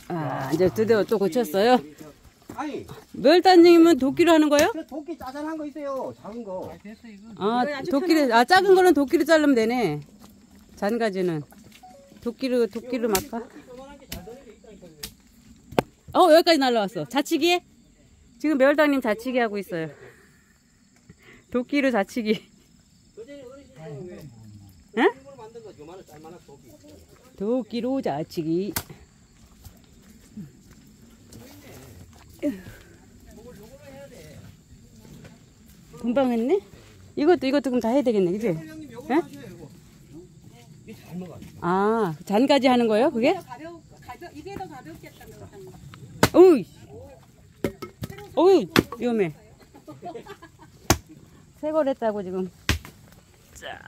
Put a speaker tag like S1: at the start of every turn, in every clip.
S1: 아, 이제 드디어 또 고쳤어요.
S2: 아니,
S1: 멸단님은 도끼로 하는 거예요?
S2: 저 도끼 짜잔한 거 있어요. 작은 거.
S1: 아, 도끼를, 아, 작은 거는 도끼로 자르면 되네. 잔가지는. 도끼로 막까? 여기까지 날라왔어. 자치기? 지금 매월당님 자치기 하고 있어요. 도끼로 자치기. 응? 도끼로 자치기. 금방 했네? 이것도 그럼 다 해야 되겠네, 그치? 응? 아, 잔가지 하는 거예요, 그게?
S3: 이게 더 가볍겠다.
S1: 어우, 위험해. 새걸 했다고 지금. 자.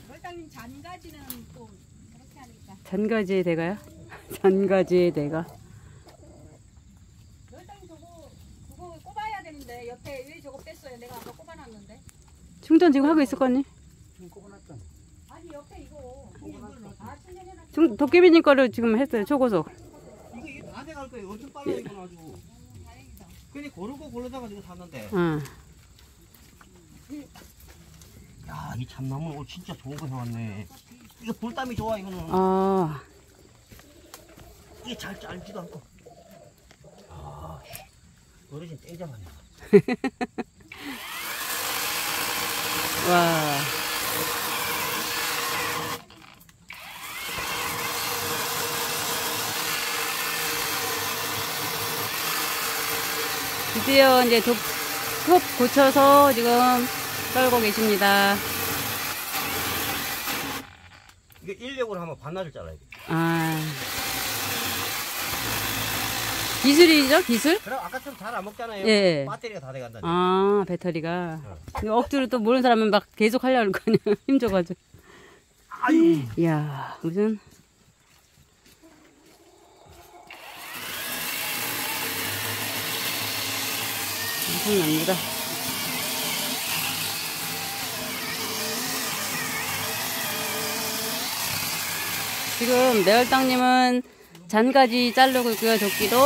S3: 월당님 잔가지는 또 그렇게 하니까.
S1: 잔가지의 대가요? 잔가지의 대가.
S3: 월당님 그거 꼽아야 되는데 옆에 왜 저거 뺐어요? 내가 아까 꼽아놨는데.
S1: 충전 지금 하고 있을 거니?
S3: 아니 옆에 이거. 아 충전해놨어.
S1: 도깨비님 거를 지금 했어요, 초고속.
S2: 이거 다 돼갈 거예요. 엄청 빨라요, 이건 아주.
S3: 다행이다.
S2: 괜히 고르다가 이거 샀는데.
S1: 응.
S2: 야, 이 참나무 오늘 진짜 좋은 거 해왔네. 이거 볼땀이 좋아, 이거는.
S1: 아,
S2: 이게 잘 잘지도 않고. 아, 어르신 땡잡아요.
S1: 와. 드디어 이제 톱 고쳐서 지금 썰고 계십니다.
S2: 이게 인력으로 하면 반나절 잘라야 돼.
S1: 아. 기술이죠, 기술?
S2: 그럼 아까처럼 잘 안 먹잖아요.
S1: 예.
S2: 배터리가 다 돼간다.
S1: 아, 배터리가. 억지로 또 모르는 사람은 막 계속 하려는 거 아니야. 힘줘가지고.
S2: 아유.
S1: 이야, 무슨. 엄청납니다. 지금 매월당님은 잔가지 자르고 있고요, 도끼로.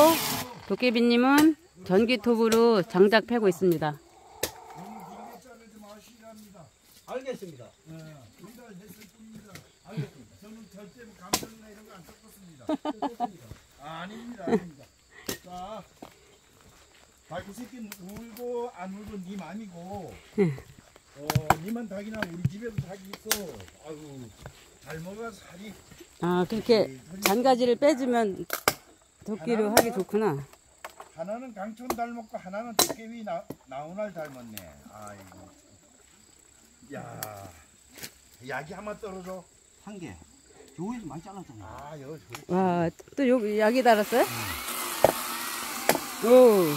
S1: 도깨비님은 전기톱으로 장작 패고 있습니다.
S2: 알겠습니다.
S4: 저는 절대 감정이나 이런 거 안 섞었습니다. 아닙니다. 자, 닭이 새끼는 울고 안 울고 네 맘이고, 니만 닭이나 우리 집에도 닭이 있어. 아이고, 잘 먹어 살이.
S1: 아, 그렇게 잔가지를 빼주면 도끼로 하기 좋구나.
S4: 하나는 강촌 닮았고 하나는 도깨비 나훈아를 닮았네. 아이고, 야, 약이 한번 떨어져.
S2: 한 개. 조에서 많이 잘랐잖아.
S4: 아, 여기
S1: 와, 또 약이 달았어요? 오.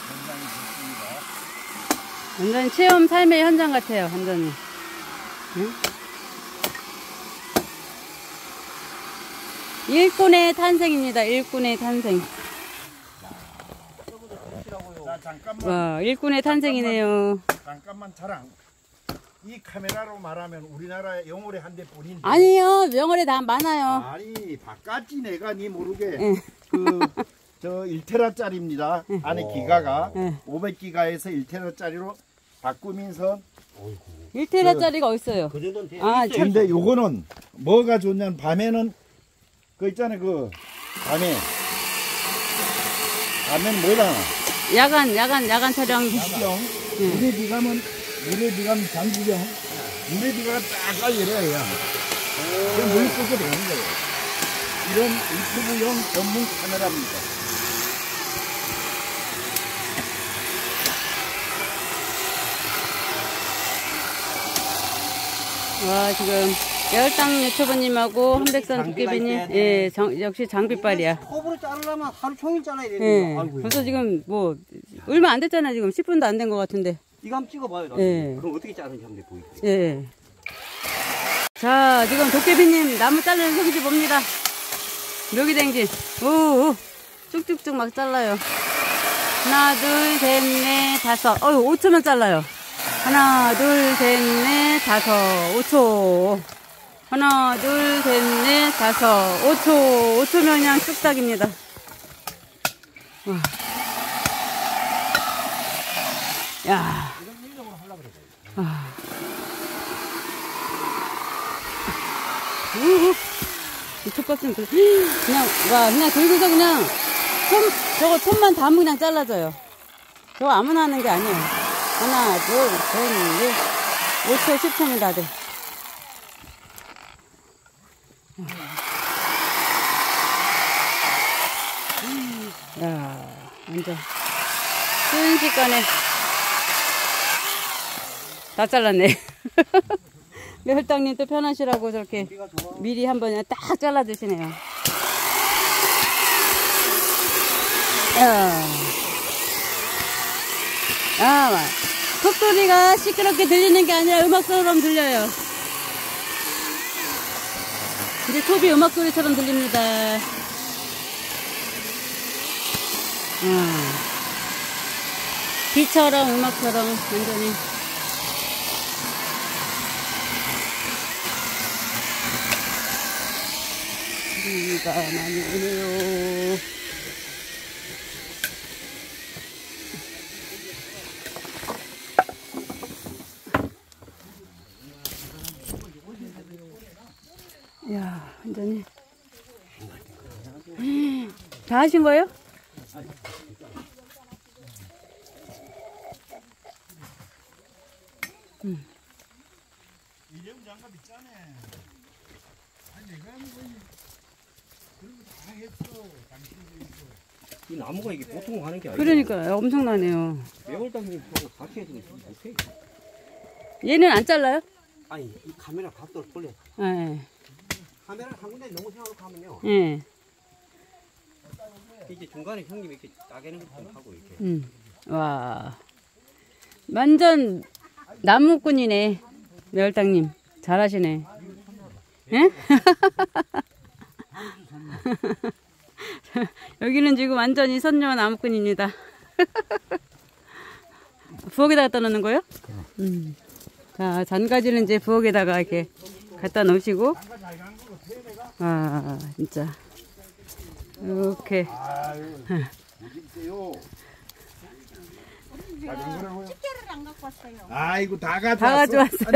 S4: 굉장히 좋습니다.
S1: 완전히 체험 삶의 현장 같아요, 완전히. 응? 일꾼의 탄생입니다, 일꾼의 탄생.
S4: 자, 잠깐만.
S1: 와, 일꾼의 탄생이네요.
S4: 잠깐만 자랑. 이 카메라로 말하면 우리나라에 영월에 한 대뿐인데.
S1: 아니요, 명월에 다 많아요.
S4: 아니, 바깥이 내가 니 모르게
S1: 응.
S4: 저 1테라짜리입니다. 안에 기가가
S1: 응.
S4: 500기가에서 1테라짜리로 바꾸면서
S1: 1테라짜리가 어딨어요?
S2: 그 정도는 돼.
S1: 아,
S2: 있어요.
S4: 근데 요거는 뭐가 좋냐면 밤에는 그 있잖아요. 그 밤에는 뭐라
S1: 야간 촬영.
S4: 장구경 물에 비가면 장구경 물에 비가 딱 깔려야 그냥 물이 끓게 되는 거예요. 이런 유튜브용 전문 카메라입니다.
S1: 와, 지금 열당 유튜버님하고 한백산 도깨비님, 예, 역시 장비빨이야.
S2: 톱으로 자르려면 하루 종일 잘라야
S1: 예.
S2: 되는데. 아이고.
S1: 벌써 지금 뭐 얼마 안 됐잖아, 지금 10분도 안 된 것 같은데.
S2: 이거 한번 찍어봐요.
S1: 예.
S2: 그럼 어떻게 자르는지 한번 보여드릴게요.
S1: 예. 자, 지금 도깨비님 나무 자르는 솜씨 봅니다. 묘기 댕진. 오, 쭉쭉쭉 막 잘라요. 하나, 둘, 셋, 넷, 다섯. 5초면 잘라요. 하나, 둘, 셋, 넷, 다섯. 5초. 하나, 둘, 셋, 넷, 다섯. 5초. 5초면 그냥 뚝딱입니다. 와. 야. 이 톱값은 그냥, 와, 그냥 들고서 그냥, 저거 톱만 담으면 그냥 잘라져요. 저거 아무나 하는 게 아니에요. 하나, 둘, 셋, 넷, 5초, 10초면 다 돼. 야, 완전, 순식간에, 다 잘랐네. 혈당님 또 편하시라고 저렇게 미리 한번 딱 잘라주시네요. 톱소리가 시끄럽게 들리는 게 아니라 음악소리처럼 들려요. 이제 톱이 음악소리처럼 들립니다. 비처럼 음악처럼 완전히. 비가 많이 오네요. 이야, 완전히. 다 하신 거예요?
S4: 이재훈 장갑 있잖아. 아니 내가 하는 거니. 그런 거 다 했어. 당신도 있고.
S2: 이 나무가 이게 보통 하는 게 아니야.
S1: 그러니까 엄청나네요.
S2: 매월당님 하고 같이 해도 못해.
S1: 얘는 안 잘라요?
S2: 아니 이 카메라 각도를 벌려.
S1: 네.
S2: 카메라 한 군데 너무 세워놓고 하면요.
S1: 네.
S2: 이제 중간에 형님 이렇게 따개는 것좀 하고 이렇게.
S1: 와. 완전 나무꾼이네. 매월당님. 잘하시네. 예? 여기는 지금 완전히 선녀 나무꾼입니다. 부엌에다가 갖다 놓는 거예요? 자, 잔가지는 이제 부엌에다가 이렇게 갖다 놓으시고. 아, 진짜. 이렇게.
S3: 집게를 안 갖고 왔어요.
S4: 아이고 다 가져왔어.
S1: 다 가져왔어요.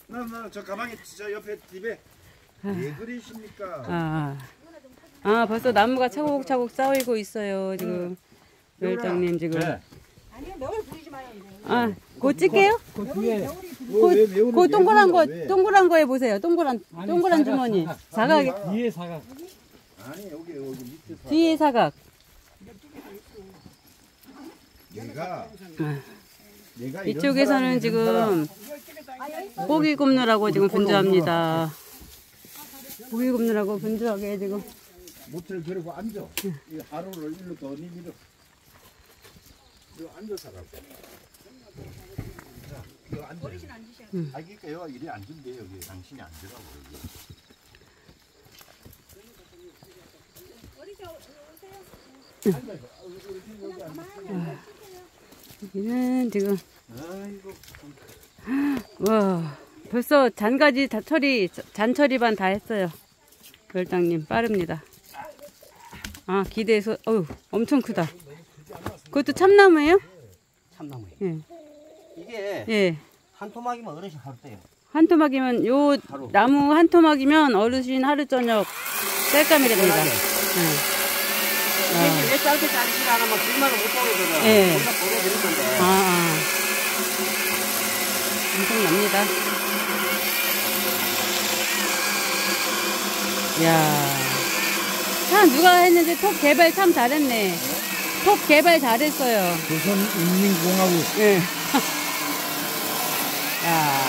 S4: 나도 저 가방에 저 옆에 집에 왜 그러십니까?
S1: 벌써 나무가 차곡차곡 쌓이고 있어요, 지금. 매월당님 지금.
S3: 아니요, 명을 부리지 마요.
S1: 그거 찍게요?
S2: 그 뒤에
S1: 그 동그란 거 해보세요. 동그란 주머니. 사각이.
S2: 뒤에 사각.
S4: 아니 여기 밑에
S1: 뒤에 사각.
S4: 내가
S1: 이쪽에서는 지금 고기 굽느라고 지금 분주합니다. 고기 굽느라고 분주하게 지금.
S4: 모텔 그리고 앉아. 이 하루를 일로 더 니밀어. 이거 앉아서 가고. 자, 이거 앉아. 아, 그러니까 여기 이리 앉은데 여기 당신이 앉으라고 여기.
S1: 여기는 지금.
S4: 아이고.
S1: 와, 벌써 잔가지 다 잔처리 반 다 했어요. 별당님 빠릅니다. 기대해서, 엄청 크다. 그것도 참나무예요?
S2: 참나무에.
S1: 예.
S2: 이게
S1: 예.
S2: 한 토막이면 어르신 하루 때요.
S1: 한 토막이면,
S2: 하루.
S1: 나무 한 토막이면 어르신 하루 저녁 셀감이 됩니다.
S2: 이게 왜 짧게 자르지 않으면 불만을 못 보거든요.
S1: 예.
S2: 뭔가 보내드릴 건데.
S1: 엄청납니다. 이야. 참, 누가 했는지 톱 개발 참 잘했네. 톱 개발 잘했어요.
S4: 조선인민공화국.
S1: 예. 야.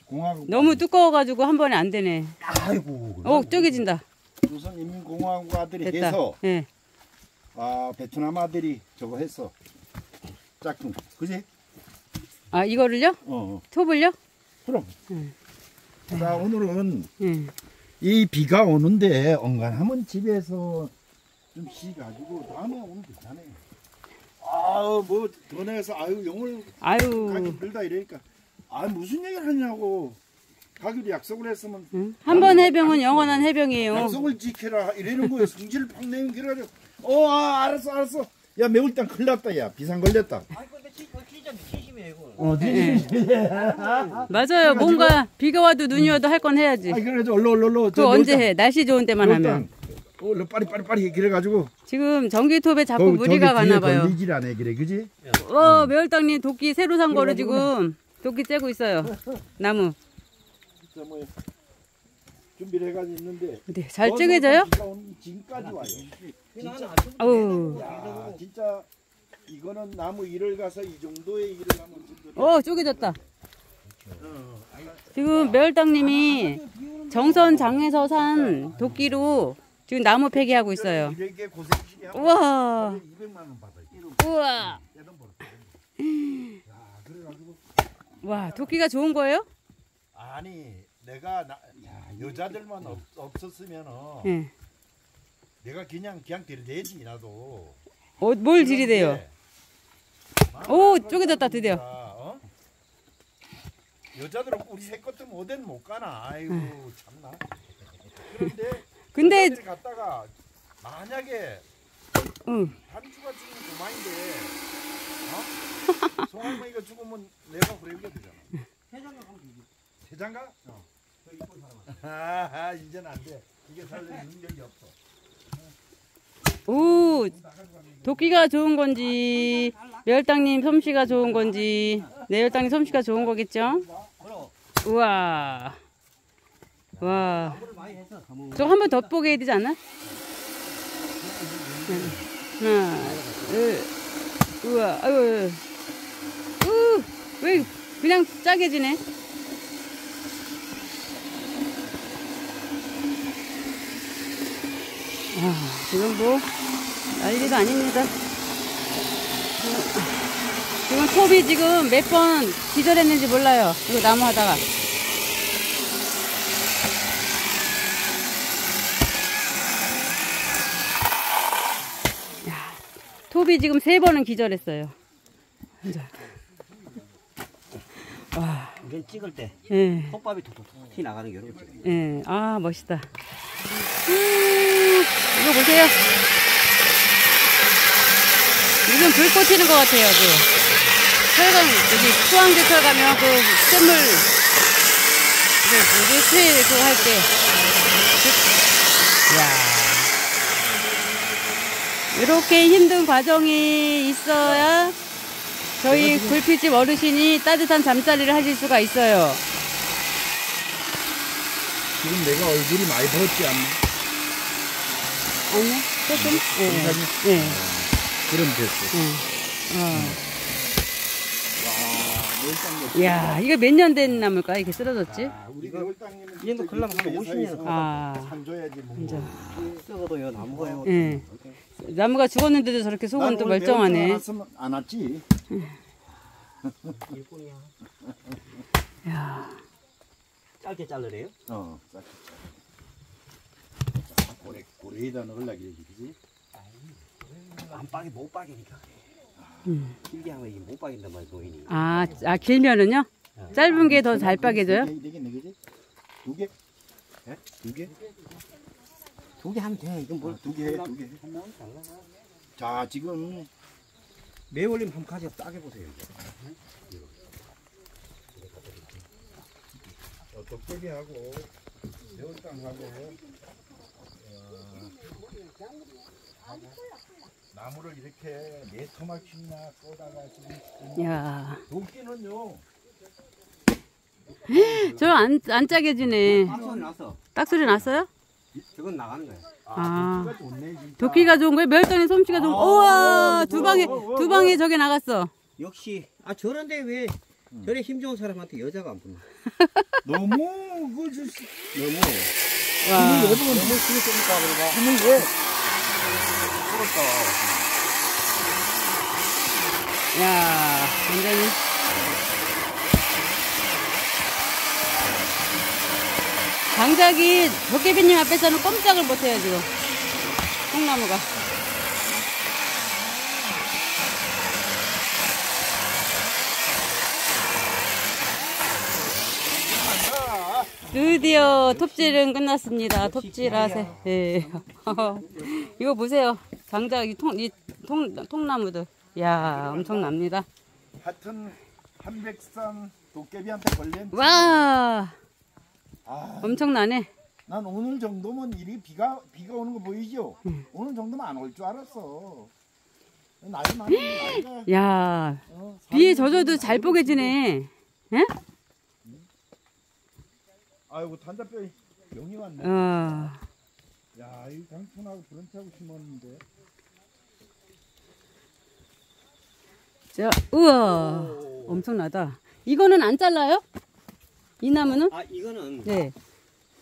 S4: 공화국.
S1: 너무 두꺼워가지고 한 번에 안 되네.
S4: 아이고.
S1: 쪼개진다.
S4: 조선인민공화국 아들이
S1: 됐다.
S4: 해서
S1: 예.
S4: 베트남 아들이 저거 했어. 짝퉁. 그지?
S1: 아, 이거를요? 톱을요?
S4: 그럼. 자, 오늘은
S1: 예.
S4: 이 비가 오는데 엉간하면 집에서 좀 쉬가지고 다음에 오면 괜찮아요. 뭐 더 내서 용을
S1: 아유.
S4: 가기 힘들다 이러니까 무슨 얘기를 하냐고. 가기로 약속을 했으면
S1: 한 번 해병은 영원한 해병이에요.
S4: 약속을 지켜라 이러는 거예요. 성질을 팍 내면 그래가지고 알았어. 야 매울땅 큰일 났다. 야 비상 걸렸다.
S2: 아니 근데 진짜 미치심이에요 이거.
S1: 맞아요. 뭔가 비가 와도 눈이 와도 할 건 해야지.
S4: 그래가지고 얼른
S1: 그거 언제 해? 날씨 좋은 때만 하면.
S4: 빨리 그래가지고
S1: 지금 전기톱에 자꾸 무리가 가나 봐요.
S4: 걸리질 않아 그래 그지?
S1: 매월당님 도끼 새로 산 거를 지금 도끼 째고 있어요. 나무.
S4: 진짜 뭐 준비를 해가지고 있는데
S1: 네, 잘 찌개져요?
S4: 비가 오는 지금까지 와요.
S1: 아우.
S4: 야 진짜 이거는 나무 일을 가서 이 정도의 일을 하면
S1: 쪼개졌다. 지금 매월당님이 정선장에서 산 도끼로 지금 나무 폐기하고 있어요.
S4: 이렇게 고생시게 하면
S1: 우와.
S4: 200만 원 받아요.
S1: 우와.
S4: 그래가지고
S1: 와, 도끼가 좋은 거예요?
S4: 아니 내가 여자들만 없었으면
S1: 예.
S4: 내가 그냥 들이대지 나도.
S1: 뭘 들이대요? 오, 쪼개졌다 드디어.
S4: 여자들은 우리 새 것도 어디는 못 가나. 아이고 참나.
S1: 근데
S4: 여자들이 갔다가 만약에 한 주가 죽으면 그만인데 송할머니가 죽으면 내가 그래야 되잖아.
S2: 해장가 가면 되지.
S4: 해장가?
S2: 저 이쁜 사람.
S4: 이제는 안 돼. 이게 살릴 능력이 없어.
S1: 오, 도끼가 좋은 건지 매월당님 솜씨가 좋은 건지 매월당님 솜씨가 좋은 거겠죠? 우와. 와. 저거 한 번 더 뽀개 해야 되지 않아? 하나, 둘. 우와. 아유. 왜 그냥 짜게 지네? 지금 뭐 난리도 아닙니다. 지금 톱이 지금 몇 번 기절했는지 몰라요. 이거 나무 하다가. 톱이 지금 3번은 기절했어요. 와.
S2: 이건 찍을 때
S1: 예.
S2: 톱밥이 톡톡 튀 나가는 게 이렇게.
S1: 예. 아, 멋있다. 이거 보세요. 지금 불 꽂히는 것 같아요. 철강, 여기 수왕제철 가면 샘물, 그거 할 때. 이야. 이렇게 힘든 과정이 있어야 저희 굴필집 어르신이 따뜻한 잠자리를 하실 수가 있어요.
S4: 지금 내가 얼굴이 많이 부었지 않나?
S1: 아니요? 조금? 예.
S4: 그럼 됐어.
S1: 이야, 이거 몇 년 된 나물까? 이렇게 쓰러졌지?
S4: 우리 매월당님은
S2: 이 정도 걸려면 한 50년.
S4: 산줘야지 뭐.
S2: 썩어도 요 나무가요.
S1: 예. 나무가 죽었는데도 저렇게 속은 또 멀쩡하네.
S4: 안 왔지.
S2: 일꾼이야.
S1: 야.
S2: 짧게 자르래요?
S4: 고래에다 넣으려고 그러지.
S2: 안 빠게 못 빠게니까. 길게 하면 이게 못 빠긴단 말이야 노인이.
S1: 아, 길면은요? 짧은 게 더 잘 빠개져요?
S4: 되겠네, 그지? 2개? 예? 2개?
S2: 2개 하면 돼. 이건 뭘
S4: 2개 해, 2개 해. 자, 지금
S2: 매월님 한번 가져 따게 보세요.
S4: 덕배기 하고 매월당하고 나무를 이렇게 네 토막씩이나 쏘다가 지금
S1: 야.
S4: 도끼는요.
S1: 저 안 짜게 지네.
S2: 딱소리 났어.
S1: 딱 소리 났어요?
S2: 저건 나가는 거야.
S1: 아.
S4: 좋네, 진짜.
S1: 도끼가 좋은 거예요? 매월당님 솜씨가 좋은 거. 우와, 두 방에 저게 나갔어.
S2: 역시 저런데 왜 저래 힘 좋은 사람한테 여자가 안 붙나?
S4: 너무
S2: 너무
S1: 와.
S2: 너무 힘이 세니까 그러가.
S4: 힘을 왜?
S1: 야, 완전히. 장작이 도깨비님 앞에서는 꼼짝을 못해요, 지금. 통나무가. 드디어 톱질은 끝났습니다. 톱질하세. 예. 이거 보세요. 장작, 이 통나무들. 이야, 엄청납니다.
S4: 하여튼 한백산 도깨비한테 걸린.
S1: 와,
S4: 아,
S1: 엄청나네.
S4: 난 오늘 정도면 일이 비가 오는 거 보이죠? 오늘 정도면 안 올 줄 알았어. 나이 많은 나이가.
S1: 야, 비에 젖어도 잘 뽀개지네. 예?
S4: 아이고 단자뼈 병이 왔네. 야, 이 강촌하고 브런치하고 심었는데.
S1: 자, 우와, 엄청나다. 이거는 안 잘라요? 이 나무는?
S2: 아 이거는
S1: 네.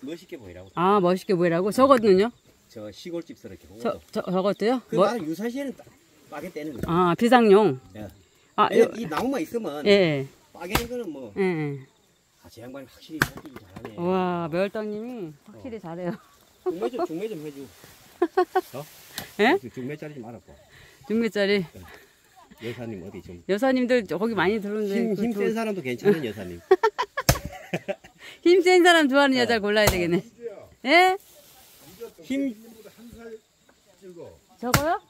S2: 멋있게 보이라고.
S1: 아, 멋있게 보이라고? 저거는요?
S2: 저 시골집스럽게 보고.
S1: 저것도요?
S2: 그 나는 유사시에는 빠게 떼는 거죠.
S1: 아, 비상용.
S2: 예.
S1: 아,
S2: 이 나무만 있으면
S1: 예.
S2: 빠개는 거는 뭐.
S1: 예.
S2: 아, 제 양반이 확실히 뽑기 잘하네.
S1: 와, 매월당님이 확실히 잘해요.
S2: 중매 좀 해줘.
S1: 예?
S2: 중매짜리 좀 알아봐.
S1: 중매짜리.
S2: 여사님 어디 좀.
S1: 여사님들 거기 많이 들어오는데.
S2: 힘센 사람도 괜찮은 여사님.
S1: 힘센 사람 좋아하는 여자를 골라야 되겠네. 예?
S2: 힘.
S4: 한살 찍어.
S1: 저거요?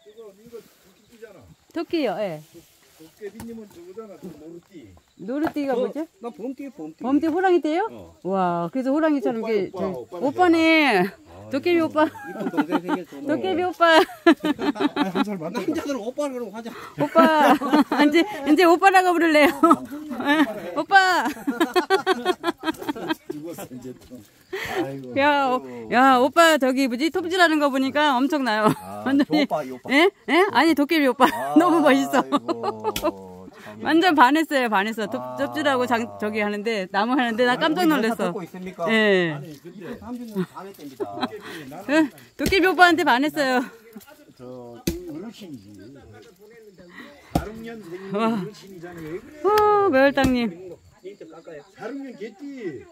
S4: 이거 도끼잖아.
S1: 토끼요, 예.
S4: 도깨비님은 저거잖아. 저 모르띠.
S1: 노루띠가 뭐죠?
S2: 나 범띠.
S1: 범띠 호랑이 떼요?
S2: 어.
S1: 와, 그래서 호랑이처럼 이렇게.
S4: 오빠네.
S1: 오빠네. 도깨비 오빠.
S2: 이쁜 동생 생겼어.
S1: 도깨비 오빠.
S4: 한살 많다.
S2: 남자들은 오빠를 그러고 하자.
S1: 오빠. 이제 오빠라고 부를래요. 오빠.
S4: 죽었어 이제 또. 아이고.
S1: 야, 오빠 저기 뭐지? 톱질하는 거 보니까 엄청나요. 완전히.
S2: 저 오빠, 이 오빠.
S1: 예? 예? 아니, 도깨비 오빠. 너무 멋있어.
S4: 아이고, 참.
S1: 완전 반했어요. 톱질하고 저기 하는데, 나무 하는데 나 깜짝 놀랐어.
S2: 듣고 있습니까?
S1: 예.
S4: 아니 근데
S2: 3주는 반에 뗍니다.
S1: 예, 도깨비 오빠한테 반했어요.
S4: 저 어르신이지. 4,6년 생긴 어르신이잖아요. 왜 그래?
S1: 매월당님.
S4: 4,6년 개띠.